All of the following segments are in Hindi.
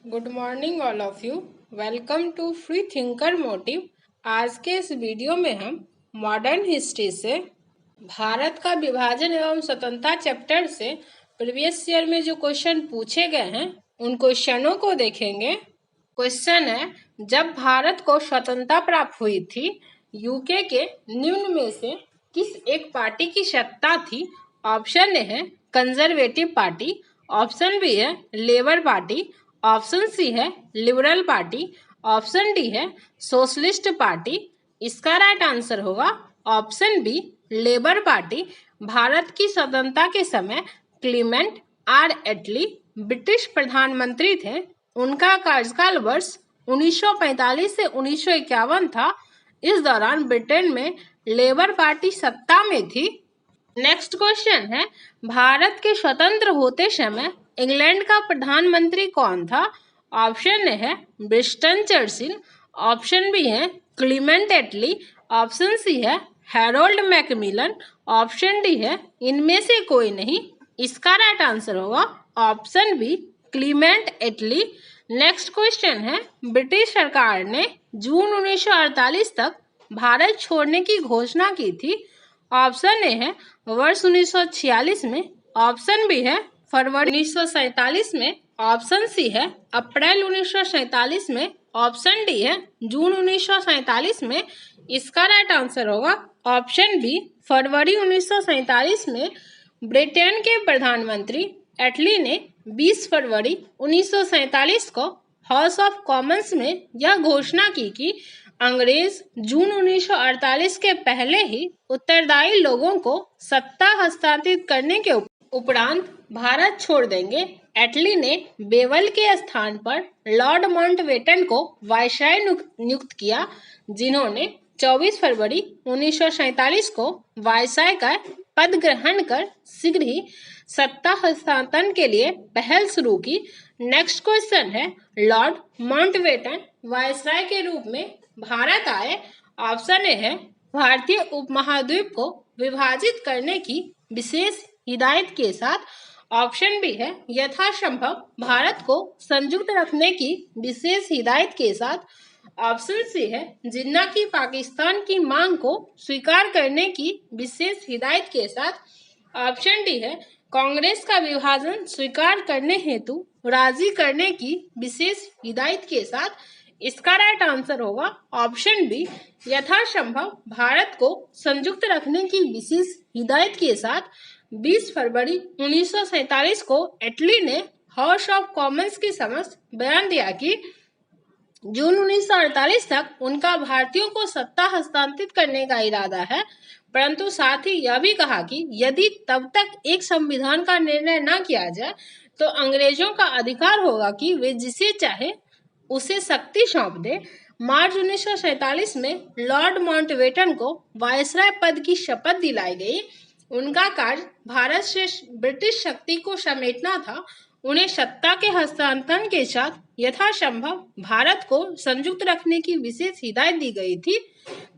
Good morning all of you. Welcome to free thinker motive. आज के इस वीडियो में हम मॉडर्न हिस्ट्री से भारत का विभाजन एवं स्वतंत्रता चैप्टर से प्रीवियस ईयर में जो क्वेश्चन पूछे गए हैं उन क्वेश्चनों को देखेंगे। क्वेश्चन है, जब भारत को स्वतंत्रता प्राप्त हुई थी, यूके के निम्न में से किस एक पार्टी की सत्ता थी? ऑप्शन ए है कंजर्वेटिव पार्टी, ऑप्शन बी है लेबर पार्टी, ऑप्शन सी है लिबरल पार्टी, ऑप्शन डी है सोशलिस्ट पार्टी। इसका राइट आंसर होगा option B Labour Party. Bharat की स्वतंत्रता के समय क्लीमेंट आर एटली ब्रिटिश प्रधानमंत्री थे। उनका कार्यकाल वर्ष 1945 से 1951 था। इस दौरान ब्रिटेन में लेबर पार्टी सत्ता में थी। नेक्स्ट क्वेश्चन है, भारत के स्वतंत्र होते समय इंग्लैंड का प्रधानमंत्री कौन था? ऑप्शन ए है विंस्टन चर्चिल, ऑप्शन बी है क्लीमेंट एटली, ऑप्शन सी है हैरोल्ड मैकमिलन, ऑप्शन डी है इनमें से कोई नहीं। इसका राइट आंसर होगा ऑप्शन बी क्लीमेंट एटली। नेक्स्ट क्वेश्चन है, ब्रिटिश सरकार ने जून 1948 तक भारत छोड़ने की घोषणा की थी। ऑप्शन ए है वर्ष 1946 में, ऑप्शन बी है फरवरी 1947 में, ऑप्शन सी है अप्रैल 1947 में, ऑप्शन डी है जून 1947 में। इसका राइट आंसर होगा ऑप्शन बी फरवरी 1947 में। ब्रिटेन के प्रधानमंत्री एटली ने 20 फरवरी 1947 को हाउस ऑफ कॉमन्स में यह घोषणा की कि अंग्रेज जून 1948 के पहले ही उत्तरदायी लोगों को सत्ता हस्तांतरित करने के उपरांत भारत छोड़ देंगे। एटली ने बेवल के स्थान पर लॉर्ड माउंटबेटन को वायसराय नियुक्त किया, जिन्होंने 24 फरवरी 1947 को वायसराय का पद ग्रहण कर शीघ्र ही सत्ता हस्तांतरण के लिए पहल शुरू की। नेक्स्ट क्वेश्चन है, लॉर्ड माउंटबेटन वायसराय के रूप में भारत आए। ऑप्शन ए है भारतीय उपमहाद्वीप को विभाजित करने की विशेष हिदायत के साथ, ऑप्शन बी है यथासंभव भारत को संयुक्त रखने की विशेष हिदायत के साथ, ऑप्शन सी है जिन्ना की पाकिस्तान की मांग को स्वीकार करने की विशेष हिदायत के साथ, ऑप्शन डी है कांग्रेस का विभाजन स्वीकार करने हेतु राजी करने की विशेष हिदायत के साथ। इसका राइट आंसर होगा ऑप्शन बी यथासंभव भारत को संयुक्त रखने की विशेष हिदायत के साथ। 20 फरवरी 1947 को एटली ने हाउस ऑफ कॉमन्स के समक्ष बयान दिया कि जून 1948 तक उनका भारतीयों को सत्ता हस्तांतरित करने का इरादा है, परंतु साथ ही यह भी कहा कि यदि तब तक एक संविधान का निर्णय न किया जाए तो अंग्रेजों का अधिकार होगा कि वे जिसे चाहे उसे शक्ति सौंप दे। मार्च 1947 में लॉर्ड माउंटबेटन को वायसराय पद की शपथ दिलाई गई। उनका कार्य भारत से ब्रिटिश शक्ति को समेटना था। उन्हें सत्ता के हस्तांतरण के साथ यथासंभव भारत को संयुक्त रखने की विशेष हिदायत दी गई थी।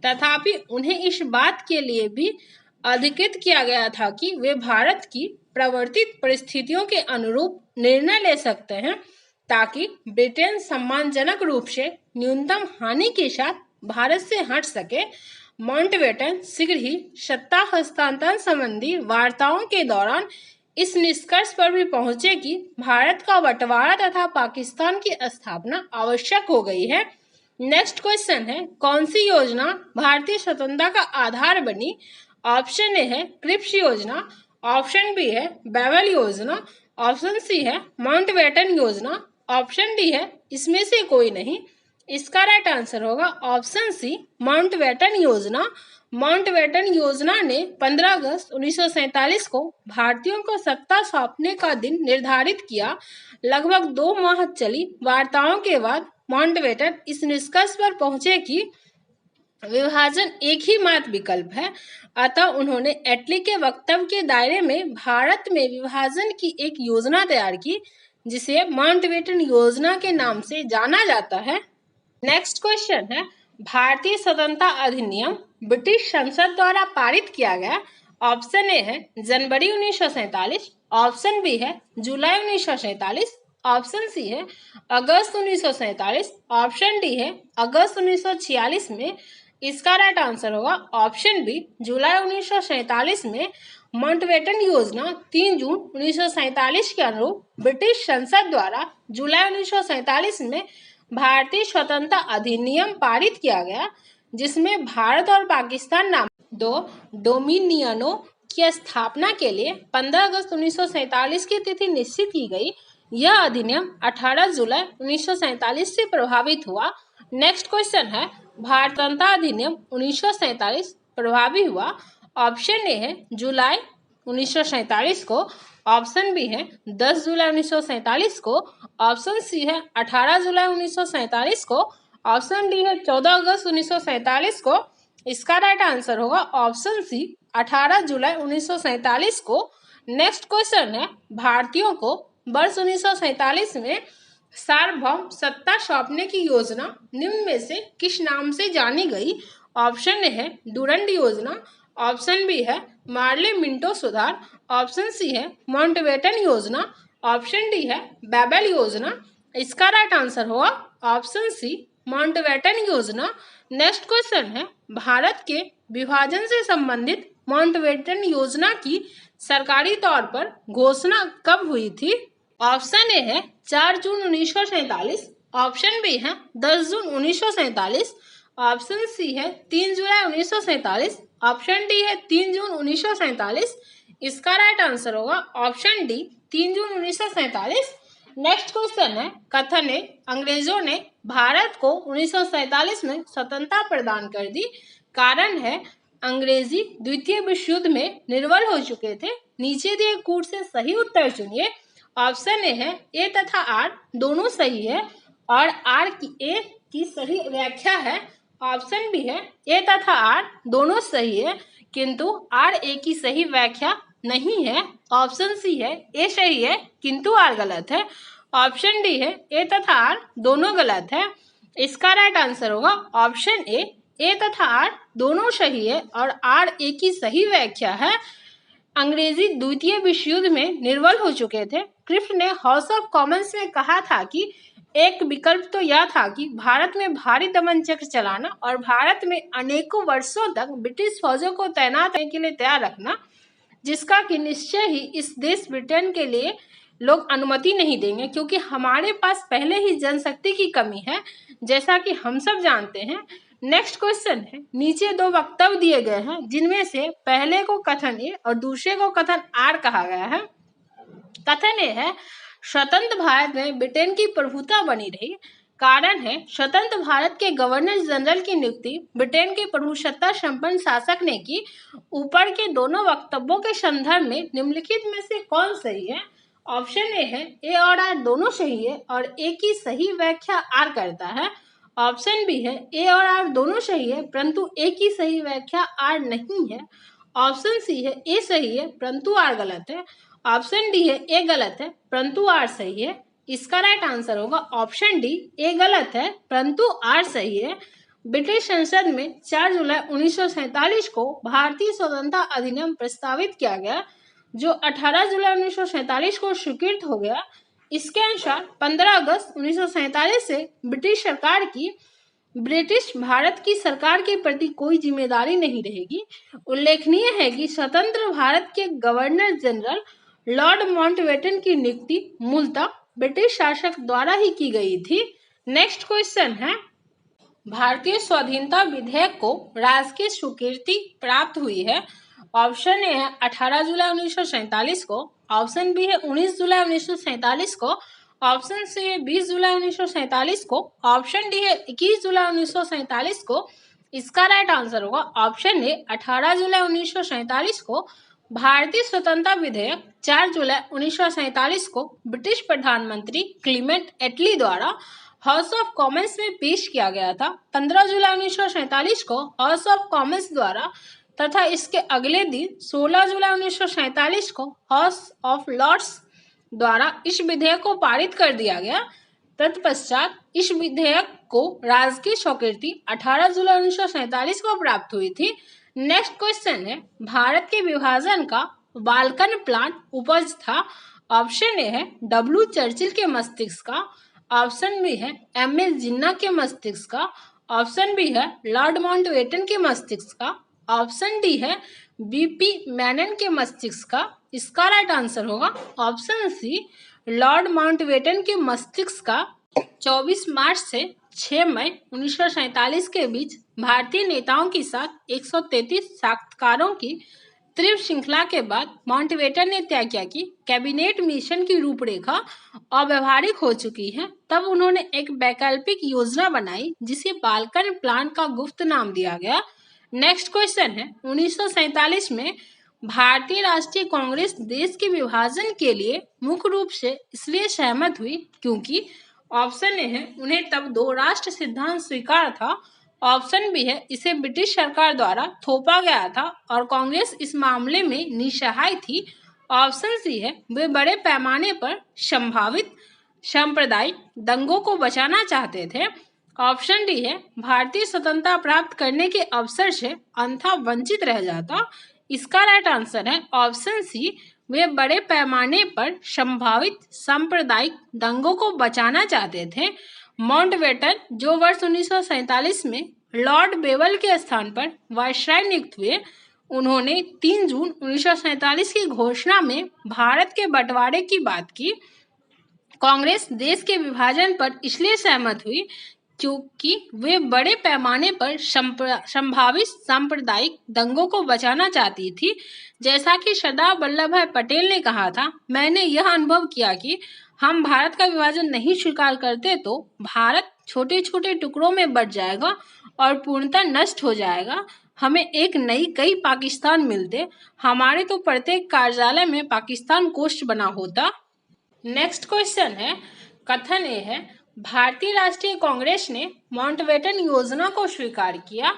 तथापि उन्हें इस बात के लिए भी अधिकृत किया गया था कि वे भारत की प्रवर्तित परिस्थितियों के अनुरूप निर्णय ले सकते हैं, ताकि ब्रिटेन सम्मानजनक रूप से न्यूनतम हानि के साथ भारत से हट सके। माउंटबेटन शीघ्र ही सत्ता हस्तांतरण संबंधी वार्ताओं के दौरान इस निष्कर्ष पर भी पहुंचे कि भारत का बंटवारा तथा पाकिस्तान की स्थापना आवश्यक हो गई है। नेक्स्ट क्वेश्चन है, कौन सी योजना भारतीय स्वतंत्रता का आधार बनी? ऑप्शन ए है क्रिप्स योजना, ऑप्शन बी है बेवल योजना, ऑप्शन सी है माउंटबेटन योजना, ऑप्शन डी है इसमें से कोई नहीं। इसका राइट आंसर होगा ऑप्शन सी माउंटबेटन योजना। माउंटबेटन योजना ने 15 अगस्त 1947 को भारतीयों को सत्ता सौंपने का दिन निर्धारित किया। लगभग 2 माह चली वार्ताओं के बाद माउंटबेटन इस निष्कर्ष पर पहुंचे कि विभाजन एक ही मात्र विकल्प है। अतः उन्होंने एटली के वक्तव्य के दायरे में भारत में विभाजन की एक योजना तैयार की, जिसे माउंटबेटन योजना के नाम से जाना जाता है। नेक्स्ट क्वेश्चन है, भारतीय स्वतंत्रता अधिनियम ब्रिटिश संसद द्वारा पारित किया गया। ऑप्शन ए है जनवरी 1947, ऑप्शन बी है जुलाई 1947, ऑप्शन सी है अगस्त 1947, ऑप्शन डी है अगस्त 1946 में। इसका राइट आंसर होगा ऑप्शन बी जुलाई 1947 में। माउंटबेटन योजना 3 जून 1947 के अनुरूप ब्रिटिश संसद द्वारा जुलाई 1947 में भारतीय स्वतंत्रता अधिनियम पारित किया गया, जिसमें भारत और पाकिस्तान नाम दो डोमिनियनों की स्थापना के लिए 15 अगस्त 1947 की तिथि निश्चित की गई। यह अधिनियम 18 जुलाई 1947 से प्रभावित हुआ। नेक्स्ट क्वेश्चन है भारत स्वतंत्रता अधिनियम 1947 प्रभावी हुआ। ऑप्शन ए है जुलाई 1947 को, ऑप्शन बी है 10 जुलाई 1947 को, ऑप्शन सी है 18 जुलाई 1947 को, ऑप्शन डी है 14 अगस्त 1947 को। इसका राइट आंसर होगा ऑप्शन सी 18 जुलाई 1947 को। नेक्स्ट क्वेश्चन है भारतीयों को वर्ष 1947 में सार्वभौम सत्ता सौंपने की योजना निम्न में से किस नाम से जानी गई? ऑप्शन ए है डूरंड योजना, ऑप्शन बी है मार्ले मिंटो सुधार, ऑप्शन सी है माउंटबेटन योजना, ऑप्शन डी है बेबल योजना। इसका राइट आंसर होगा ऑप्शन सी माउंटबेटन योजना। नेक्स्ट क्वेश्चन है भारत के विभाजन से संबंधित माउंटबेटन योजना की सरकारी तौर पर घोषणा कब हुई थी? ऑप्शन ए है 4 जून 1947, ऑप्शन बी है 10 जून 1947, ऑप्शन सी है 3 जुलाई 1947, ऑप्शन डी है 3 जून 1947। इसका राइट आंसर होगा ऑप्शन डी 3 जून 1947। नेक्स्ट क्वेश्चन है कथन है अंग्रेजों ने भारत को 1947 में स्वतंत्रता प्रदान कर दी। कारण है अंग्रेजी द्वितीय विश्व युद्ध में निर्बल हो चुके थे। नीचे दिए कूट से सही उत्तर चुनिए। ऑप्शन ए है ए तथा आर दोनों सही है और आर की ए की सही व्याख्या है। ऑप्शन बी है ए तथा आर दोनों सही है किंतु आर ए की सही व्याख्या नहीं है। ऑप्शन सी है ए सही है किंतु आर गलत है। ऑप्शन डी है ए तथा आर दोनों गलत है। इसका राइट आंसर होगा ऑप्शन ए तथा आर दोनों सही है और आर ए की सही व्याख्या है। अंग्रेजी द्वितीय विश्व युद्ध में निर्बल हो चुके थे। क्रिफ्ट ने हाउस ऑफ कॉमन्स में कहा था कि एक विकल्प तो यह था कि भारत में भारी दमन चक्र चलाना और भारत में अनेकों वर्षों तक ब्रिटिश फौजों को तैनात करने के लिए तैयार रखना, जिसका कि निश्चय ही इस देश ब्रिटेन के लिए लोग अनुमति नहीं देंगे, क्योंकि हमारे पास पहले ही जनशक्ति की कमी है, जैसा कि हम सब जानते हैं। नेक्स्ट क्वेश्चन है नीचे दो वक्तव्य दिए गए हैं जिनमें से पहले को कथन ए और दूसरे को कथन आर कहा गया है। कथन ए है स्वतंत्र भारत में ब्रिटेन की प्रभुता बनी रही। कारण है स्वतंत्र भारत के गवर्नर जनरल की नियुक्ति ब्रिटेन के प्रभुसत्ता संपन्न शासक ने की। ऊपर के दोनों वक्तव्यों के संदर्भ में निम्नलिखित में से कौन सही है? ऑप्शन ए है ए और आर दोनों सही है और ए की सही व्याख्या आर करता है। ऑप्शन बी है ए और आर दोनों सही है परंतु ए की सही व्याख्या आर नहीं है। ऑप्शन सी है ए सही है परंतु आर गलत है। ऑप्शन डी है ए गलत है परंतु आर सही है। इसका राइट आंसर होगा ऑप्शन डी ए गलत है परंतु आर सही है। ब्रिटिश संसद में 4 जुलाई 1947 को भारतीय स्वतंत्रता अधिनियम प्रस्तावित किया गया, जो 18 जुलाई 1947 को स्वीकृत हो गया। इसके अनुसार 15 अगस्त 1947 से ब्रिटिश सरकार की ब्रिटिश भारत की सरकार के प्रति कोई जिम्मेदारी नहीं रहेगी। उल्लेखनीय है कि स्वतंत्र भारत के गवर्नर जनरल लॉर्ड माउंटबेटन की नियुक्ति मूलतः ब्रिटिश शासक द्वारा ही की गई थी। नेक्स्ट क्वेश्चन है भारतीय स्वाधीनता विधेयक को राजकीय स्वीकृति प्राप्त हुई है। ऑप्शन ए है 18 जुलाई 1947 को, ऑप्शन बी है 19 जुलाई 1947 को, ऑप्शन सी है 20 जुलाई 1947 को, ऑप्शन डी है 21 जुलाई 1947 को। इसका राइट आंसर होगा ऑप्शन ए 18 जुलाई 1947 को। भारतीय स्वतंत्रता विधेयक 4 जुलाई 1947 को ब्रिटिश प्रधानमंत्री क्लीमेंट एटली द्वारा हाउस ऑफ कॉमन्स में पेश किया गया था। 15 जुलाई 1947 को हाउस ऑफ कॉमन्स द्वारा तथा इसके अगले दिन 16 जुलाई 1947 को हाउस ऑफ लॉर्ड्स द्वारा इस विधेयक को पारित कर दिया गया। तत्पश्चात इस विधेयक को राजकीय स्वीकृति 18 जुलाई 1947 को प्राप्त हुई थी। नेक्स्ट क्वेश्चन है भारत के विभाजन का बाल्कन प्लान उपज था। ऑप्शन ए है डब्ल्यू चर्चिल के मस्तिष्क का, ऑप्शन बी है एम.एस. जिन्ना के मस्तिष्क का, ऑप्शन बी है लॉर्ड माउंटबेटन के मस्तिष्क का, ऑप्शन डी है बी.पी. मेनन के मस्तिष्क का। इसका राइट आंसर होगा ऑप्शन सी, लॉर्ड माउंटबेटन के मस्तिष्क का। 24 मार्च से 6 मई 1947 के बीच भारतीय नेताओं के साथ 133 साक्षात्कारों की तीव्र श्रृंखला के बाद माउंटबेटन ने तय किया कि कैबिनेट मिशन की रूपरेखा अव्यावहारिक हो चुकी है। तब उन्होंने एक वैकल्पिक योजना बनाई जिसे बाल्कन प्लान का गुप्त नाम दिया गया। नेक्स्ट क्वेश्चन है 1947 में भारतीय राष्ट्रीय कांग्रेस देश के विभाजन के लिए मुख्य रूप से इसलिए सहमत हुई क्योंकि ऑप्शन ए है उन्हें तब दो राष्ट्र सिद्धांत स्वीकार था, ऑप्शन बी है इसे ब्रिटिश सरकार द्वारा थोपा गया था और कांग्रेस इस मामले में निस्सहाय थी, ऑप्शन सी है वे बड़े पैमाने पर संभावित सांप्रदायिक दंगों को बचाना चाहते थे, ऑप्शन डी है भारतीय स्वतंत्रता प्राप्त करने के अवसर से अन्यथा वंचित रह जाता। इसका राइट आंसर है ऑप्शन सी, वे बड़े पैमाने पर संभावित सांप्रदायिक दंगों को बचाना चाहते थे। माउंटबेटन जो वर्ष 1947 में लॉर्ड बेवल के स्थान पर वायसराय नियुक्त हुए, उन्होंने 3 जून 1947 की घोषणा में भारत के बंटवारे की बात की। कांग्रेस देश के विभाजन पर इसलिए सहमत हुई क्योंकि वे बड़े पैमाने पर संभावित सांप्रदायिक दंगों को बचाना चाहती थी। जैसा कि सरदार वल्लभ भाई पटेल ने कहा था, मैंने यह अनुभव किया कि हम भारत का विभाजन नहीं स्वीकार करते तो भारत छोटे छोटे टुकड़ों में बंट जाएगा और पूर्णतः नष्ट हो जाएगा। हमें एक नई कई पाकिस्तान मिलते, हमारे तो प्रत्येक कार्यालय में पाकिस्तान कोष्ठ बना होता। नेक्स्ट क्वेश्चन है, कथन ए है भारतीय राष्ट्रीय कांग्रेस ने माउंटबेटन योजना को स्वीकार किया,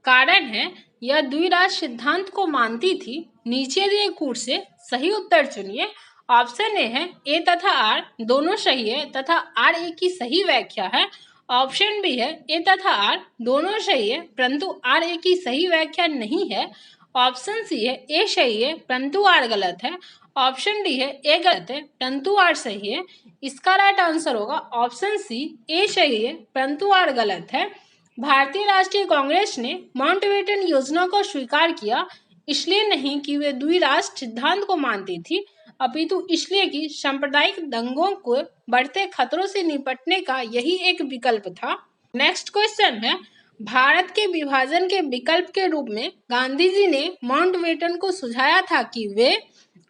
कारण है यह द्विराष्ट्र सिद्धांत को मानती थी। नीचे दिए कूट से सही उत्तर चुनिए। ऑप्शन ए है ए तथा आर दोनों सही है तथा आर ए की सही व्याख्या है, ऑप्शन बी है ए तथा आर दोनों सही है परंतु आर ए की सही व्याख्या नहीं है, ऑप्शन सी है ए सही है परंतु आर गलत है, ऑप्शन डी है ए गलत है परंतु आर सही है। इसका राइट आंसर होगा ऑप्शन सी, ए सही है परंतु आर गलत है। भारतीय राष्ट्रीय कांग्रेस ने माउंटबेटन योजना को स्वीकार किया इसलिए नहीं कि वे द्विराष्ट्र सिद्धांत को मानती थी, अपितु इसलिए कि सांप्रदायिक दंगों को बढ़ते खतरों से निपटने का यही एक विकल्प था। नेक्स्ट क्वेश्चन है, भारत के विभाजन के विकल्प के रूप में गांधी जी ने माउंटबेटन को सुझाया था कि वे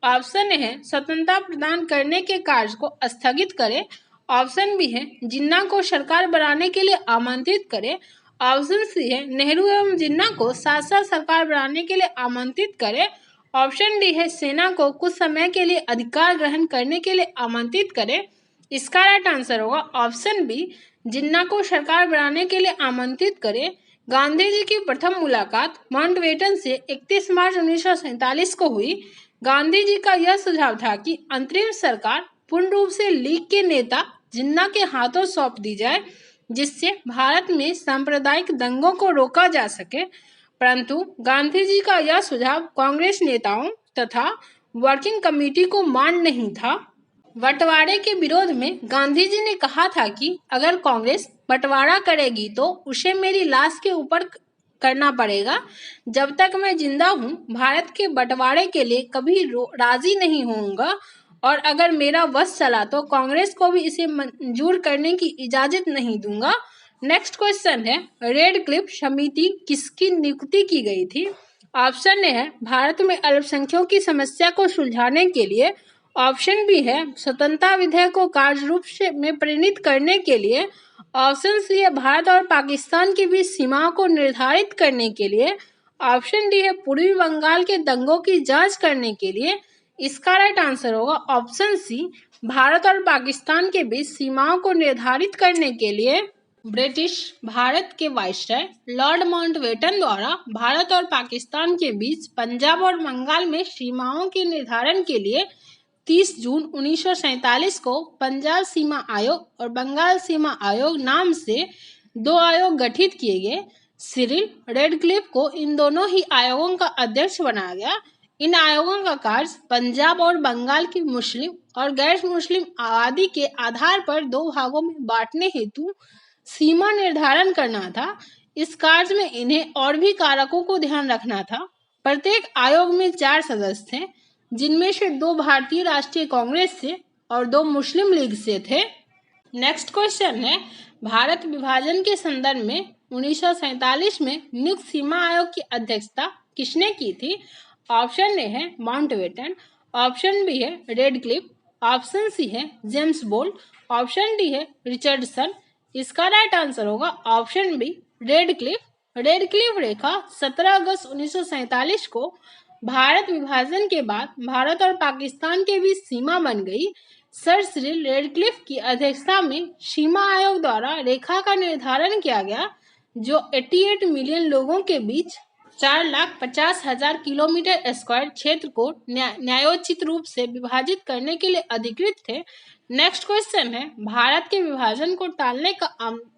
ऑप्शन ए है स्वतंत्रता प्रदान करने के कार्य को स्थगित करें, ऑप्शन बी है जिन्ना को सरकार बनाने के लिए आमंत्रित करें, ऑप्शन सी है नेहरू एवं जिन्ना को साथ साथ सरकार बनाने के लिए आमंत्रित करें, ऑप्शन डी है सेना को कुछ समय के लिए अधिकार ग्रहण करने के लिए आमंत्रित करें। इसका राइट आंसर होगा ऑप्शन बी, जिन्ना को सरकार बनाने के लिए आमंत्रित करें। गांधी जी की प्रथम मुलाकात माउंटबेटन से 31 मार्च 1947 को हुई। गांधी जी का यह सुझाव था कि अंतरिम सरकार पूर्ण रूप से लीग के नेता जिन्ना के हाथों सौंप दी जाए, जिससे भारत में सांप्रदायिक दंगों को रोका जा सके, परंतु गांधी जी का यह सुझाव कांग्रेस नेताओं तथा वर्किंग कमेटी को मान नहीं था। बंटवारे के विरोध में गांधी जी ने कहा था कि अगर कांग्रेस बंटवारा करेगी तो उसे मेरी लाश के ऊपर करना पड़ेगा। जब तक मैं जिंदा हूँ भारत के बंटवारे के लिए कभी राजी नहीं होऊंगा और अगर मेरा वश चला तो कांग्रेस को भी इसे मंजूर करने की इजाजत नहीं दूंगा। नेक्स्ट क्वेश्चन है, रेड क्लिफ समिति किसकी नियुक्ति की गई थी? ऑप्शन ए है भारत में अल्पसंख्यकों की समस्या को सुलझाने के लिए, ऑप्शन बी है स्वतंत्रता विधेयक को कार्य रूप में परिणत करने के लिए, ऑप्शन सी है भारत और पाकिस्तान के बीच सीमाओं को निर्धारित करने के लिए, ऑप्शन डी है पूर्वी बंगाल के दंगों की जांच करने के लिए। इसका राइट आंसर होगा ऑप्शन सी, भारत और पाकिस्तान के बीच सीमाओं को निर्धारित करने के लिए। ब्रिटिश भारत के वायसराय लॉर्ड माउंटबेटन द्वारा भारत और पाकिस्तान के बीच पंजाब और बंगाल में सीमाओं के निर्धारण के लिए 30 जून 1947 को पंजाब सीमा आयोग और बंगाल सीमा आयोग नाम से 2 आयोग गठित किए गए। सिरिल रेडक्लिफ को इन दोनों ही आयोगों का अध्यक्ष बनाया गया। इन आयोगों का कार्य पंजाब और बंगाल की मुस्लिम और गैर मुस्लिम आबादी के आधार पर दो भागों में बांटने हेतु सीमा निर्धारण करना था। इस कार्य में इन्हें और भी कारकों को ध्यान रखना था। प्रत्येक आयोग में 4 सदस्य थे, जिनमें से 2 भारतीय राष्ट्रीय कांग्रेस से और 2 मुस्लिम लीग से थे। नेक्स्ट क्वेश्चन है, भारत विभाजन के संदर्भ में 1947 में नियुक्त सीमा आयोग की अध्यक्षता किसने की थी? ऑप्शन ए है माउंटबेटन, ऑप्शन बी है रेडक्लिफ, ऑप्शन सी है जेम्स बोल्ट, ऑप्शन डी है रिचर्डसन। इसका राइट आंसर होगा ऑप्शन बी रेडक्लिफ। रेडक्लिफ रेखा 17 अगस्त 1947 को भारत विभाजन के बाद भारत और पाकिस्तान के बीच सीमा बन गई। सर सिरिल रेडक्लिफ की अध्यक्षता में सीमा आयोग द्वारा रेखा का निर्धारण किया गया, जो 88 मिलियन लोगों के बीच 4,50,000 किलोमीटर स्क्वायर क्षेत्र को न्यायोचित रूप से विभाजित करने के लिए अधिकृत थे। नेक्स्ट क्वेश्चन है, भारत के विभाजन को टालने का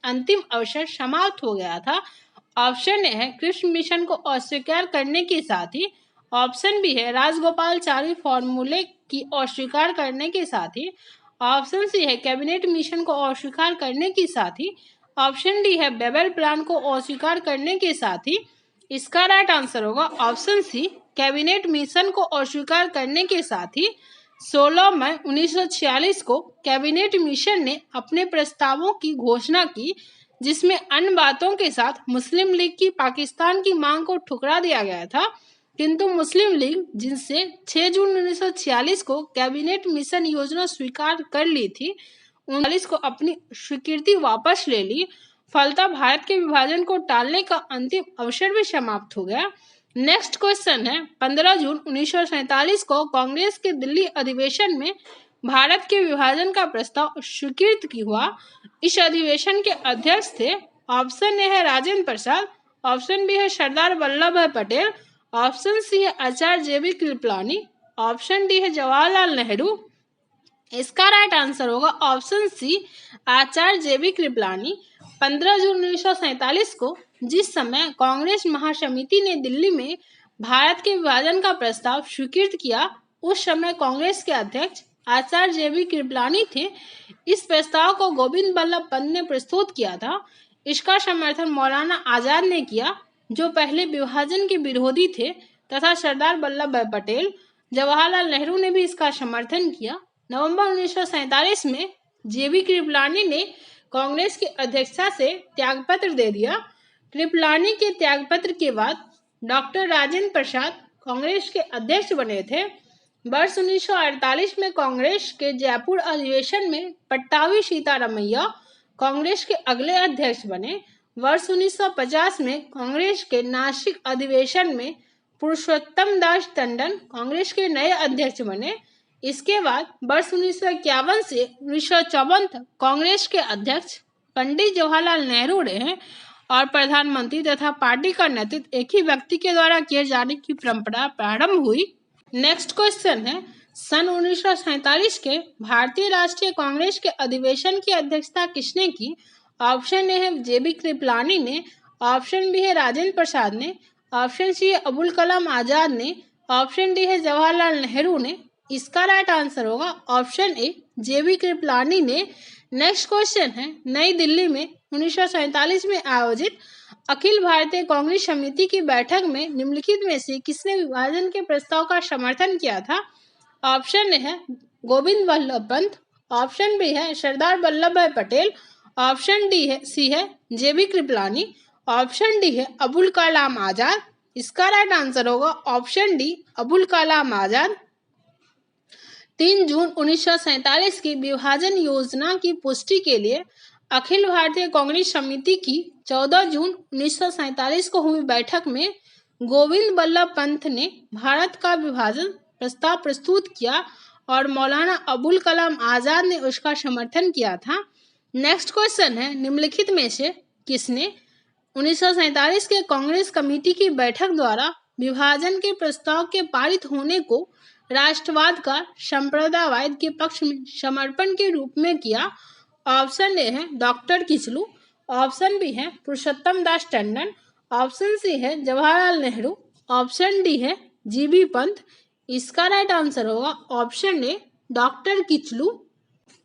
अंतिम अवसर समाप्त हो गया था। ऑप्शन ए है कृष्ण मिशन को अस्वीकार करने के साथ ही, ऑप्शन बी है राजगोपालचारी फॉर्मूले की अस्वीकार करने के साथ ही, ऑप्शन सी है कैबिनेट मिशन को अस्वीकार करने के साथ ही, ऑप्शन डी है बेबल प्लान को अस्वीकार करने के साथ ही। इसका राइट आंसर होगा ऑप्शन सी कैबिनेट मिशन को अस्वीकार करने के साथ ही। 16 मई 1946 को कैबिनेट मिशन ने अपने प्रस्तावों की घोषणा की, जिसमें अन्य बातों के साथ मुस्लिम लीग की पाकिस्तान की मांग को ठुकरा दिया गया था, किंतु मुस्लिम लीग, जिनसे 6 जून 1946 को कैबिनेट मिशन योजना स्वीकार कर ली थी, 1949 को अपनी स्वीकृति वापस ले ली। फलतः भारत के विभाजन को टालने का अंतिम अवसर भी समाप्त हो गया। नेक्स्ट क्वेश्चन है, 15 जून 1947 को कांग्रेस के दिल्ली अधिवेशन में भारत के विभाजन का प्रस्ताव स्वीकृत हुआ। इस अधिवेशन के अध्यक्ष थे, ऑप्शन ए है राजेंद्र प्रसाद, ऑप्शन बी है सरदार वल्लभ भाई पटेल, ऑप्शन सी है आचार्य जेबी कृपलानी, ऑप्शन डी है जवाहरलाल नेहरू। इसका राइट आंसर होगा ऑप्शन सी आचार्य जेबी कृपलानी। 15 जून 1947 को जिस समय कांग्रेस महासमिति ने दिल्ली में भारत के विभाजन का प्रस्ताव स्वीकृत किया, उस समय कांग्रेस के अध्यक्ष आचार्य जेबी कृपलानी थे। इस प्रस्ताव को गोविंद बल्लभ पंत ने प्रस्तुत किया था। इसका समर्थन मौलाना आजाद ने किया, जो पहले विभाजन के विरोधी थे, तथा सरदार वल्लभ भाई पटेल, जवाहरलाल नेहरू ने भी इसका समर्थन किया। नवंबर 1947 में जेबी कृपलानी ने कांग्रेस की अध्यक्षता से त्यागपत्र दे दिया। कृपलानी के त्यागपत्र के बाद डॉक्टर राजेंद्र प्रसाद कांग्रेस के अध्यक्ष बने थे। वर्ष 1948 में कांग्रेस के जयपुर अधिवेशन में पट्टाभी सीतारामैया कांग्रेस के अगले अध्यक्ष बने। वर्ष 1950 में कांग्रेस के नासिक अधिवेशन में पुरुषोत्तम दास टंडन कांग्रेस के नए अध्यक्ष बने। इसके बाद वर्ष 1951 से 1954 तक कांग्रेस के अध्यक्ष पंडित जवाहरलाल नेहरू रहे और प्रधानमंत्री तथा पार्टी का नेतृत्व एक ही व्यक्ति के द्वारा किए जाने की परंपरा प्रारंभ हुई। नेक्स्ट क्वेश्चन है, सन 1947 के भारतीय राष्ट्रीय कांग्रेस के अधिवेशन की अध्यक्षता किसने की? ऑप्शन ए है जेबी कृपलानी ने, ऑप्शन बी है राजेंद्र प्रसाद ने, ऑप्शन सी है अबुल कलाम आजाद ने, ऑप्शन डी है जवाहरलाल नेहरू ने। इसका राइट आंसर होगा ऑप्शन ए जेबी कृपलानी ने। नेक्स्ट क्वेश्चन है, नई दिल्ली में 1947 में आयोजित अखिल भारतीय कांग्रेस समिति की बैठक में निम्नलिखित में से किसने विभाजन के प्रस्ताव का समर्थन किया था? ऑप्शन ए है गोविंद वल्लभ पंत, ऑप्शन बी है सरदार वल्लभ भाई पटेल, ऑप्शन सी है जेबी कृपलानी, ऑप्शन डी है अबुल कलाम आजाद। इसका राइट आंसर होगा ऑप्शन डी अबुल कलाम आजाद। 3 जून 1947 की विभाजन योजना की पुष्टि के लिए अखिल भारतीय कांग्रेस समिति की 14 जून 1947 को हुई बैठक में गोविंद वल्लभ पंत ने भारत का विभाजन प्रस्ताव प्रस्तुत किया और मौलाना अबुल कलाम आजाद ने उसका समर्थन किया था। नेक्स्ट क्वेश्चन है, निम्नलिखित में से किसने 1947 के कांग्रेस कमेटी की बैठक द्वारा विभाजन के प्रस्ताव के पारित होने को राष्ट्रवाद का संप्रदायवाद के पक्ष में समर्पण के रूप में किया? ऑप्शन ए है डॉक्टर किचलू, ऑप्शन बी है पुरुषोत्तम दास टंडन, ऑप्शन सी है जवाहरलाल नेहरू, ऑप्शन डी है जीबी पंत। इसका राइट आंसर होगा option A doctor Kitchlew.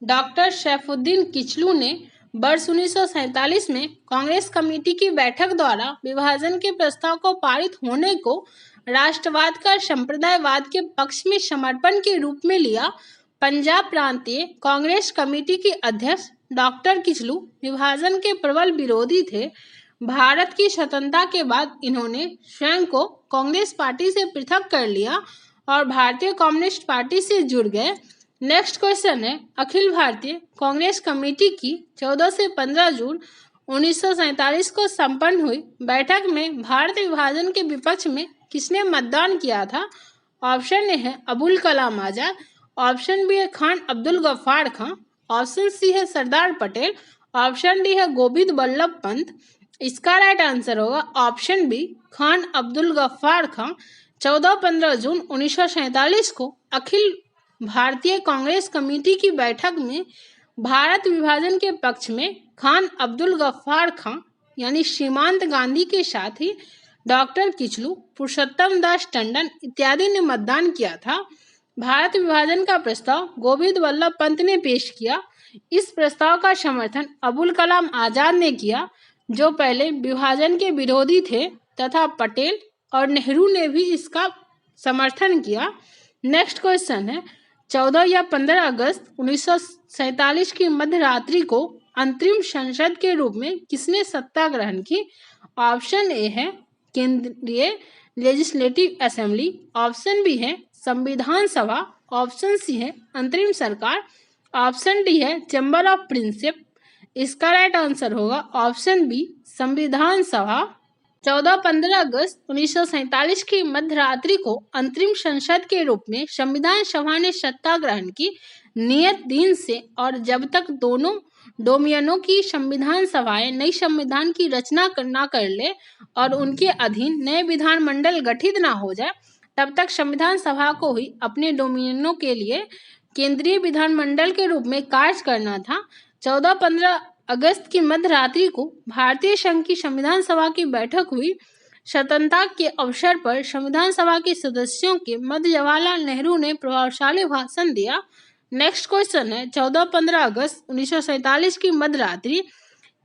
Doctor Saifuddin Kitchlew ने वर्ष 1947 में कांग्रेस कमेटी की बैठक द्वारा विभाजन के प्रस्ताव को पारित होने को राष्ट्रवाद का संप्रदायवाद के पक्ष में समर्पण के रूप में लिया। पंजाब प्रांतीय कांग्रेस कमेटी के अध्यक्ष डॉक्टर किचलू विभाजन के प्रबल विरोधी थे। भारत की स्वतंत्रता के बाद इन्होंने स्वयं को कांग्रेस पार्टी से पृथक कर लिया और भारतीय कम्युनिस्ट पार्टी से जुड़ गए। नेक्स्ट क्वेश्चन है, अखिल भारतीय कांग्रेस कमेटी की 14 से 15 जून 1947 को संपन्न हुई बैठक में भारत विभाजन के विपक्ष में किसने मतदान किया था? ऑप्शन ए है अबुल कलाम आजाद, ऑप्शन बी है खान अब्दुल गफ्फार खां, ऑप्शन सी है सरदार पटेल, ऑप्शन डी है गोविंद बल्लभ पंत। इसका राइट आंसर होगा ऑप्शन बी खान अब्दुल गफ्फार खां। 14-15 जून 1947 को अखिल भारतीय कांग्रेस कमेटी की बैठक में भारत विभाजन के पक्ष में खान अब्दुल गफ्फार खां यानी सीमांत गांधी के साथ ही डॉक्टर किचलू, पुरुषोत्तम दास टंडन इत्यादि ने मतदान किया था। भारत विभाजन का प्रस्ताव गोविंद बल्लभ पंत ने पेश किया। इस प्रस्ताव का समर्थन अबुल कलाम आजाद ने किया, जो पहले विभाजन के विरोधी थे, तथा पटेल और नेहरू ने भी इसका समर्थन किया। नेक्स्ट क्वेश्चन है, 14 या 15 अगस्त 1947 की मध्य रात्रि को अंतरिम संसद के रूप में किसने सत्ता ग्रहण की? ऑप्शन ए है केंद्रीय लेजिस्लेटिव असेंबली, ऑप्शन बी है संविधान सभा, ऑप्शन सी है अंतरिम सरकार, ऑप्शन डी है चैम्बर ऑफ प्रिंसेप। इसका राइट आंसर होगा ऑप्शन बी संविधान सभा। 14-15 अगस्त 1947 की मध्यरात्रि को अंतरिम संसद के रूप में संविधान सभा ने सत्ता ग्रहण की नियत दिन से, और जब तक दोनों डोमियनों की संविधान सभाएं नई संविधान की रचना न कर ले और उनके अधीन नए विधानमंडल गठित न हो जाए, तब तक संविधान सभा को ही अपने डोमियनों के लिए केंद्रीय विधानमंडल के रूप में कार्य करना था। 14-15 अगस्त की मध्य रात्रि को भारतीय संघ की संविधान सभा की बैठक हुई। स्वतंत्रता के अवसर पर संविधान सभा के सदस्यों के मध्य जवाहरलाल नेहरू ने प्रभावशाली भाषण दिया। नेक्स्ट क्वेश्चन है, 14-15 अगस्त 1947 की मध्य रात्रि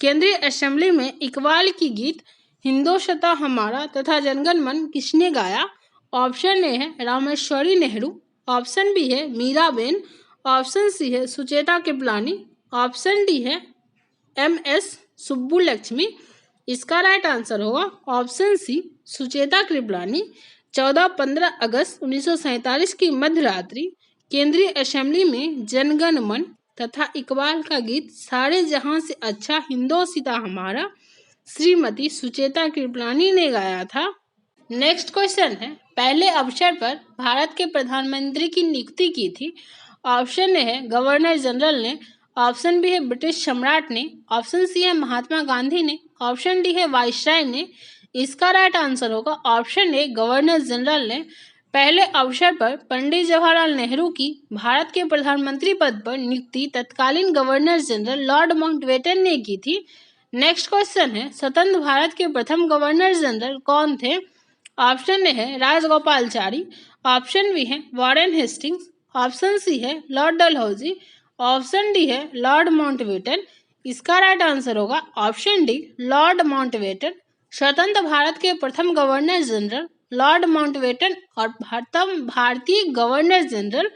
केंद्रीय असेंबली में इकबाल की गीत हिंदोस्तां हमारा तथा जनगण मन किसने गाया? ऑप्शन ए है रामेश्वरी नेहरू, ऑप्शन बी है मीराबेन, ऑप्शन सी है सुचेता कृपलानी, ऑप्शन डी है MS सुब्बुलक्ष्मी। इसका राइट आंसर होगा ऑप्शन सी सुचेता कृपलानी। 14-15 अगस्त 1947 की मध्य रात्रि केंद्रीय असेंबली में जनगण मन तथा इकबाल का गीत सारे जहां से अच्छा हिंदोस्तां हमारा श्रीमती सुचेता कृपलानी ने गाया था। नेक्स्ट क्वेश्चन है, पहले अवसर पर भारत के प्रधानमंत्री की नियुक्ति की थी। ऑप्शन ए है गवर्नर जनरल ने, ऑप्शन बी है ब्रिटिश सम्राट ने, ऑप्शन सी है महात्मा गांधी ने, ऑप्शन डी है वायसराय ने। इसका राइट आंसर होगा ऑप्शन ए गवर्नर जनरल ने। पहले अवसर पर पंडित जवाहरलाल नेहरू की भारत के प्रधानमंत्री पद पर नियुक्ति तत्कालीन गवर्नर जनरल लॉर्ड माउंटबेटन ने की थी। नेक्स्ट क्वेश्चन है, स्वतंत्र भारत के प्रथम गवर्नर जनरल कौन थे? ऑप्शन ए है राजगोपालाचारी, ऑप्शन बी है वॉरेन हेस्टिंग्स, ऑप्शन सी है लॉर्ड डलहौजी, ऑप्शन डी है लॉर्ड माउंटबेटन। इसका राइट आंसर होगा ऑप्शन डी लॉर्ड माउंटबेटन। स्वतंत्र भारत के प्रथम गवर्नर जनरल लॉर्ड माउंटबेटन और प्रथम भारतीय गवर्नर जनरल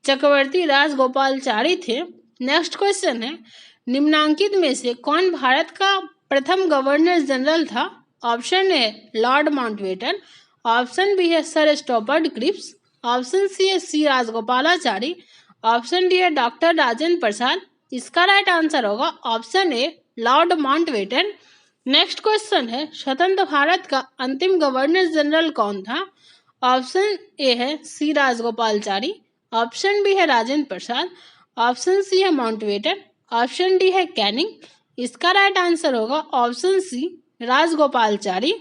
चक्रवर्ती राजगोपालाचारी थे। नेक्स्ट क्वेश्चन है, निम्नांकित में से कौन भारत का प्रथम गवर्नर जनरल था? Option A Lord Mountbatten, option B है Sir Stafford Cripps, option C है सी राजगोपालाचारी, ऑप्शन डी है डॉक्टर राजेंद्र प्रसाद। इसका राइट आंसर होगा option A Lord Mountbatten. Next question है, स्वतंत्र भारत का अंतिम गवर्नर जनरल कौन था? ऑप्शन ए है सी राजगोपालाचारी, ऑप्शन बी है राजेंद्र प्रसाद, ऑप्शन सी है माउंटबेटन, ऑप्शन डी है कैनिंग। इसका राइट आंसर होगा ऑप्शन सी राजगोपालाचारी।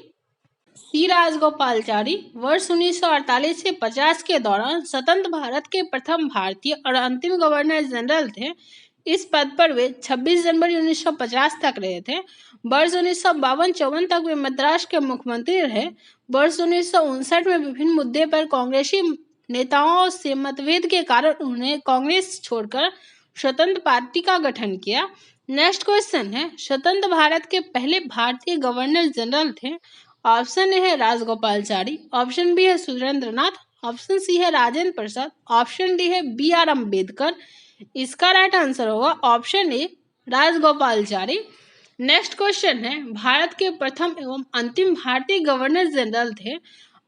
सी राजगोपालाचारी वर्ष 1948 से 50 के दौरान स्वतंत्र भारत के प्रथम भारतीय और अंतिम गवर्नर जनरल थे। इस पद पर वे 26 जनवरी 1950 तक रहे थे। वर्ष 1952-54 तक वे मद्रास के मुख्यमंत्री रहे। वर्ष 1959 में विभिन्न मुद्दे पर कांग्रेसी नेताओं से मतभेद के कारण उन्होंने कांग्रेस छोड़कर स्वतंत्र पार्टी का गठन किया। नेक्स्ट क्वेश्चन है, स्वतंत्र भारत के पहले भारतीय गवर्नर जनरल थे। ऑप्शन ए है राजगोपालचारी, ऑप्शन बी है सुरेंद्रनाथ, ऑप्शन सी है राजेंद्र प्रसाद, ऑप्शन डी है B.R. अम्बेडकर। इसका राइट आंसर होगा option A Rajagopalachari. Next question है, भारत के प्रथम एवं अंतिम भारतीय गवर्नर जनरल थे।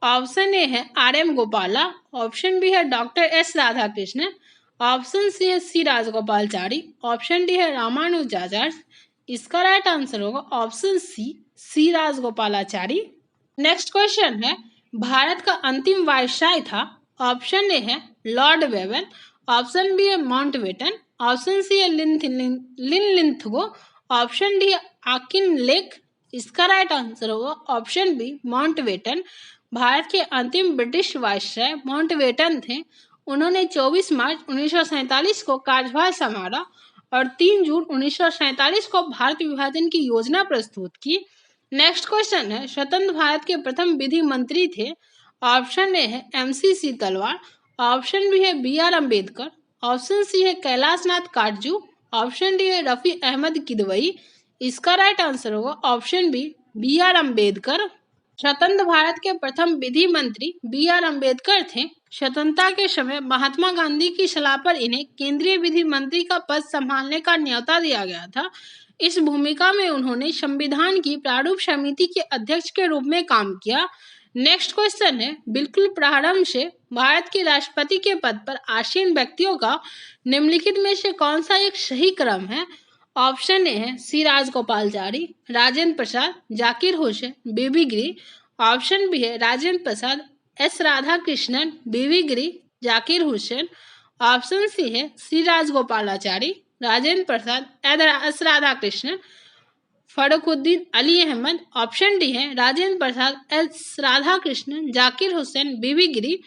ऑप्शन ए है R.M. गोपाला, ऑप्शन बी है doctor S. Radhakrishnan, option C है C. राजगोपालचारी, ऑप्शन डी है रामानुजाचार्य। इसका राइट आंसर होगा option C C. Rajagopalachari. Next question है, भारत का अंतिम वायसराय था। ऑप्शन ए है लॉर्ड वेवन, ऑप्शन बी है माउंटबेटन, ऑप्शन सी है लिनलिथगो, ऑप्शन डी है आकिन लेक। इसका राइट आंसर होगा ऑप्शन बी माउंटबेटन। भारत के अंतिम ब्रिटिश वायसराय माउंटबेटन थे। उन्होंने 24 मार्च 1947 को कार्यभार संभाला और 3 जून 1947 को भारत विभाजन की योजना प्रस्तुत की। नेक्स्ट क्वेश्चन है, स्वतंत्र भारत के प्रथम विधि मंत्री थे। ऑप्शन ए है MCC तलवार, ऑप्शन बी है B.R. अम्बेडकर, ऑप्शन सी है कैलाशनाथ काटजू, ऑप्शन डी है रफी अहमद किदवई। इसका राइट आंसर होगा ऑप्शन बी B.R. अम्बेडकर। स्वतंत्र भारत के प्रथम विधि मंत्री B.R. अम्बेडकर थे। स्वतंत्रता के समय महात्मा गांधी की सलाह पर इन्हें केंद्रीय विधि मंत्री का पद संभालने का न्योता दिया गया था। इस भूमिका में उन्होंने संविधान की प्रारूप समिति के अध्यक्ष के रूप में काम किया। नेक्स्ट क्वेश्चन है, बिल्कुल प्रारंभ से भारत के राष्ट्रपति के पद पर आसीन व्यक्तियों का निम्नलिखित में से कौन सा एक सही क्रम है। ऑप्शन ए है C. Rajagopalachari, Rajendra Prasad, Zakir Hussain, B.B. Giri, option B है Rajendra Prasad, S. Radhakrishnan, B.B. Giri, Zakir Hussain, option C है C. Rajagopalachari, Rajendra Prasad, S. Radhakrishnan, Fakhruddin Ali Ahmed, option D है राजेंद्र प्रसाद, S. राधाकृष्णन, जाकिर हुसैन, B.B. गिरी।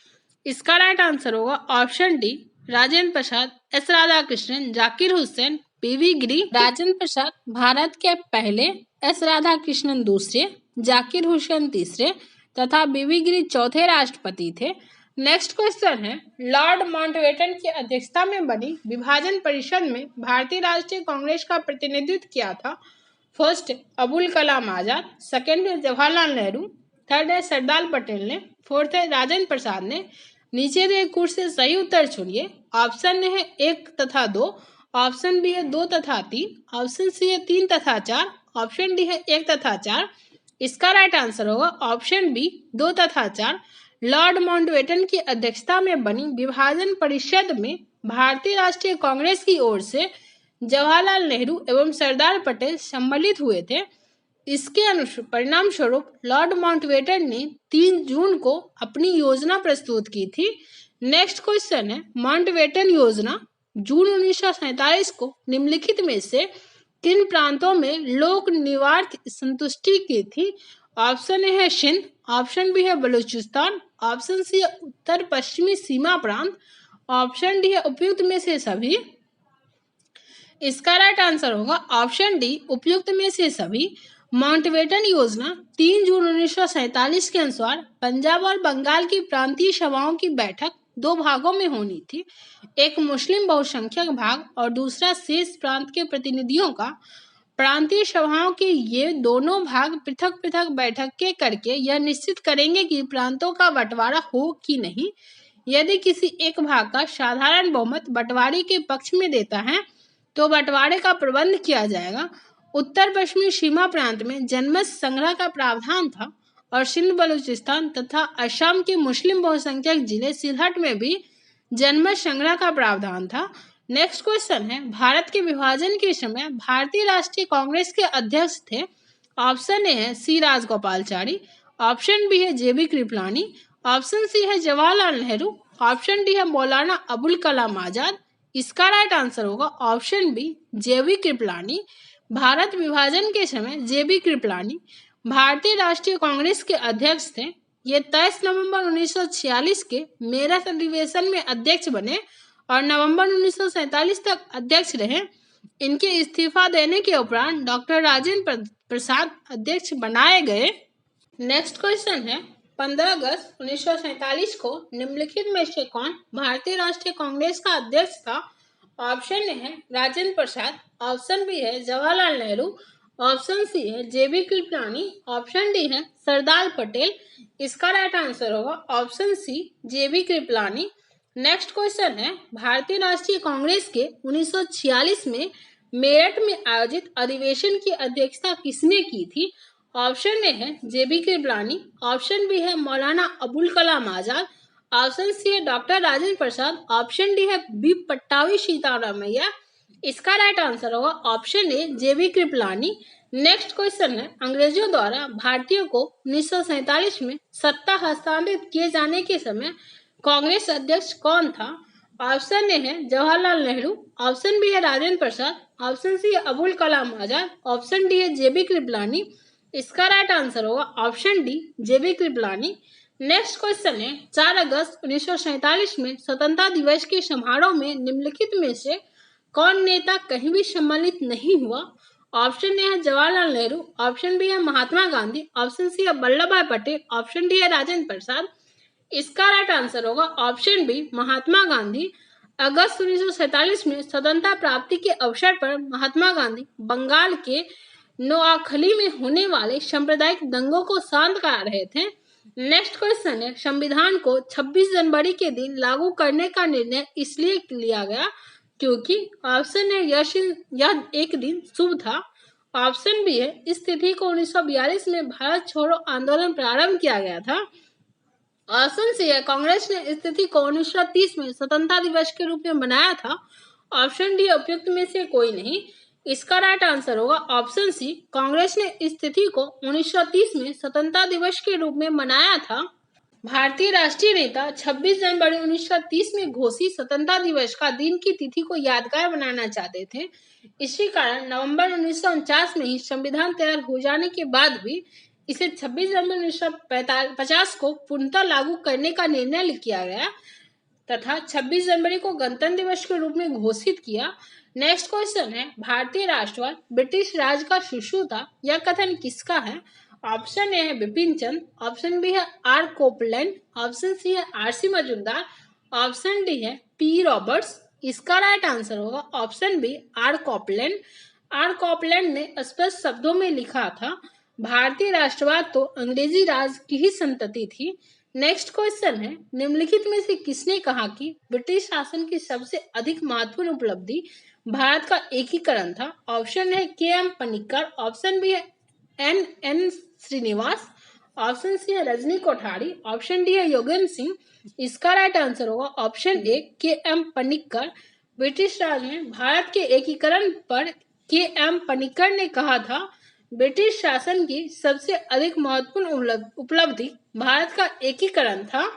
इसका राइट आंसर होगा option D Rajendra Prasad, S. Radhakrishnan, Zakir Hussain, B.B. गिरी। राजेंद्र प्रसाद भारत के पहले, S. राधाकृष्णन दूसरे, जाकिर हुसैन तीसरे तथा B.B. गिरी चौथे राष्ट्रपति थे। नेक्स्ट क्वेश्चन है, लॉर्ड माउंटबेटन की अध्यक्षता में बनी विभाजन परिषद में भारतीय राष्ट्रीय कांग्रेस का प्रतिनिधित्व किया था। फर्स्ट अबुल कलाम आजाद, सेकंड है जवाहरलाल नेहरू, थर्ड है सरदार पटेल ने, फोर्थ है राजेंद्र प्रसाद ने। नीचे दिए कुछ से सही उत्तर चुनिए। ऑप्शन है 1 तथा 2, ऑप्शन बी है 2 तथा 3, ऑप्शन सी है 3 तथा 4, ऑप्शन डी है 1 तथा 4। इसका राइट आंसर होगा ऑप्शन बी 2 तथा 4। लॉर्ड माउंटबेटन की अध्यक्षता में बनी विभाजन परिषद में भारतीय राष्ट्रीय कांग्रेस की ओर से जवाहरलाल नेहरू एवं सरदार पटेल सम्मिलित हुए थे। इसके परिणाम स्वरूप लॉर्ड माउंटबेटन ने 3 जून को अपनी योजना प्रस्तुत की थी। नेक्स्ट क्वेश्चन है, माउंटबेटन योजना जून 1947 को निम्नलिखित में से किन प्रांतों में लोक निवार्थ संतुष्टि की थी। ऑप्शन ए है सिंध, ऑप्शन बी है बलूचिस्तान, ऑप्शन सी है उत्तर पश्चिमी सीमा प्रांत, ऑप्शन डी है उपयुक्त में से सभी। इसका राइट आंसर होगा ऑप्शन डी उपयुक्त में से सभी। माउंटबेटन योजना 3 जून 1947 के अनुसार पंजाब और बंगाल की प्रांतीय सभाओं की बैठक 2 भागों में होनी थी, एक मुस्लिम बहुसंख्यक भाग और दूसरा शेष प्रांत के प्रतिनिधियों का। प्रांतीय सभाओं के ये दोनों भाग पृथक पृथक बैठक के करके यह निश्चित करेंगे कि प्रांतों का बंटवारा हो कि नहीं। यदि किसी एक भाग का साधारण बहुमत बंटवारे के पक्ष में देता है तो बंटवारे का प्रबंध किया जाएगा। उत्तर पश्चिमी सीमा प्रांत में जनमत संग्रह का प्रावधान था और सिंध, बलूचिस्तान तथा असम के मुस्लिम बहुसंख्यक जिले सिलहट में भी जनमत संग्रह का प्रावधान था। नेक्स्ट क्वेश्चन है, भारत के विभाजन के समय भारतीय राष्ट्रीय कांग्रेस के अध्यक्ष थे। ऑप्शन ए है C. राजगोपालचारी, ऑप्शन बी है JB कृपलानी, ऑप्शन सी है जवाहरलाल नेहरू, ऑप्शन डी है मौलाना अबुल कलाम आजाद। इसका राइट आंसर होगा option B JB Kripalani. Bharat विभाजन के समय JB कृपलानी भारतीय राष्ट्रीय कांग्रेस के अध्यक्ष थे। ये 23 नवंबर 1946 के मेरठ अधिवेशन में अध्यक्ष बने और नवंबर 1947 तक अध्यक्ष रहे। इनके इस्तीफा देने के उपरांत डॉक्टर राजेंद्र प्रसाद अध्यक्ष बनाए गए। नेक्स्ट क्वेश्चन है 15 अगस्त 1947 को निम्नलिखित में से कौन भारतीय राष्ट्रीय कांग्रेस का अध्यक्ष था? ऑप्शन ए है राजेंद्र प्रसाद, ऑप्शन बी है जवाहरलाल नेहरू, ऑप्शन सी है जेबी कृपलानी, ऑप्शन डी है सरदार पटेल। इसका राइट आंसर होगा ऑप्शन सी जेबी कृपलानी। नेक्स्ट क्वेश्चन है भारतीय राष्ट्रीय कांग्रेस के 1946 में मेरठ में आयोजित अधिवेशन की अध्यक्षता किसने की थी? ऑप्शन ए है जेबी कृपलानी, ऑप्शन बी है मौलाना अबुल कलाम आजाद, ऑप्शन सी है doctor Rajendra Prasad, option D है बी पट्टाभी सीतारामैया। इसका राइट आंसर होगा option A JB Kripalani. Next question है अंग्रेजों द्वारा भारतीयों को 1947 में सत्ता हस्तांतरित किए जाने के समय कांग्रेस अध्यक्ष कौन था? ऑप्शन ए है जवाहरलाल नेहरू, ऑप्शन बी है राजेंद्र प्रसाद, ऑप्शन सी है अबुल कलाम आजाद, ऑप्शन डी है जेबी कृपलानी। इसका राइट आंसर होगा ऑप्शन डी जेबी कृपलानी। नेक्स्ट क्वेश्चन है 4 अगस्त 1947 में स्वतंत्रता दिवस के समारोह में निम्नलिखित में से कौन नेता कहीं भी सम्मानित नहीं हुआ? ऑप्शन ए है जवाहरलाल नेहरू, ऑप्शन बी है महात्मा गांधी, ऑप्शन सी है वल्लभ भाई पटेल, ऑप्शन डी है राजेंद्र प्रसाद। इसका राइट आंसर होगा ऑप्शन बी महात्मा गांधी। अगस्त 1947 में स्वतंत्रता प्राप्ति के अवसर पर महात्मा गांधी बंगाल के नोआखली में होने वाले सांप्रदायिक दंगों को शांत करा रहे थे। नेक्स्ट क्वेश्चन है संविधान को 26 जनवरी के दिन लागू करने का निर्णय इसलिए लिया गया क्योंकि ऑप्शन है यह एक दिन शुभ था, ऑप्शन बी है इस तिथि को 1942 में भारत छोड़ो आंदोलन प्रारंभ किया गया था, ऑप्शन सी है कांग्रेस ने इस तिथि को 1930 में स्वतंत्रता दिवस के रूप में मनाया था, ऑप्शन डी उपयुक्त में से कोई नहीं। इसका राइट आंसर होगा ऑप्शन सी कांग्रेस ने इस तिथि को 1930 में स्वतंत्रता दिवस के रूप में मनाया था। भारतीय राष्ट्रीय नेता 26 जनवरी 1930 में घोषित स्वतंत्रता दिवस का दिन की तिथि को यादगार बनाना चाहते थे। इसी कारण नवंबर 1949 में ही संविधान तैयार हो जाने के बाद भी इसे 26 जनवरी 1950 को पूर्णतः लागू करने का निर्णय किया गया तथा 26 जनवरी को गणतंत्र दिवस के रूप में घोषित किया। नेक्स्ट क्वेश्चन है भारतीय राष्ट्रवाद ब्रिटिश राज का शिशु था, यह कथन किसका है? ऑप्शन ए है बिपिन चंद्र, ऑप्शन बी है आर कोपलैंड, ऑप्शन सी है आरसी मजूमदार, ऑप्शन डी है पी रॉबर्ट्स। इसका राइट आंसर होगा option B R Coupland. R Coupland ने स्पष्ट शब्दों में लिखा था भारतीय राष्ट्रवाद तो अंग्रेजी राज की ही संतति थी। नेक्स्ट क्वेश्चन है निम्नलिखित में से किसने कहा कि ब्रिटिश शासन की सबसे अधिक महत्वपूर्ण उपलब्धि भारत का एकीकरण था? ऑप्शन है के एम पनिक्कर, ऑप्शन बी है एन श्रीनिवास, ऑप्शन सी है रजनी कोठारी, ऑप्शन डी है योगेंद्र सिंह। इसका राइट आंसर होगा ऑप्शन ए के एम पनिक्कर। ब्रिटिश राज में भारत के एकीकरण पर के एम पनिक्कर ने कहा था ब्रिटिश शासन की सबसे अधिक महत्वपूर्ण उपलब्धि भारत का एकीकरण था।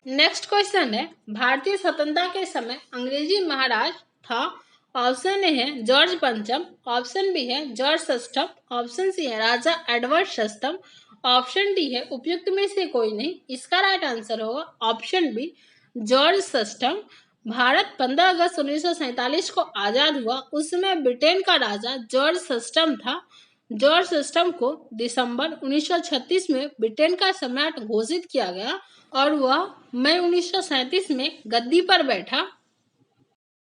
नेक्स्ट क्वेश्चन है भारतीय स्वतंत्रता के समय अंग्रेजी महाराज था। ऑप्शन ए है जॉर्ज पंचम, ऑप्शन बी है जॉर्ज षष्ठम, ऑप्शन सी है राजा एडवर्ड षष्ठम, ऑप्शन डी है उपयुक्त में से कोई नहीं। इसका राइट आंसर होगा ऑप्शन बी जॉर्ज षष्ठम। भारत 15 अगस्त 1947 को आजाद हुआ, उस समय ब्रिटेन का राजा जॉर्ज षष्ठम था। जॉर्ज षष्ठम को दिसंबर 1936 में ब्रिटेन का सम्राट घोषित किया गया और वह मई 1937 में गद्दी पर बैठा।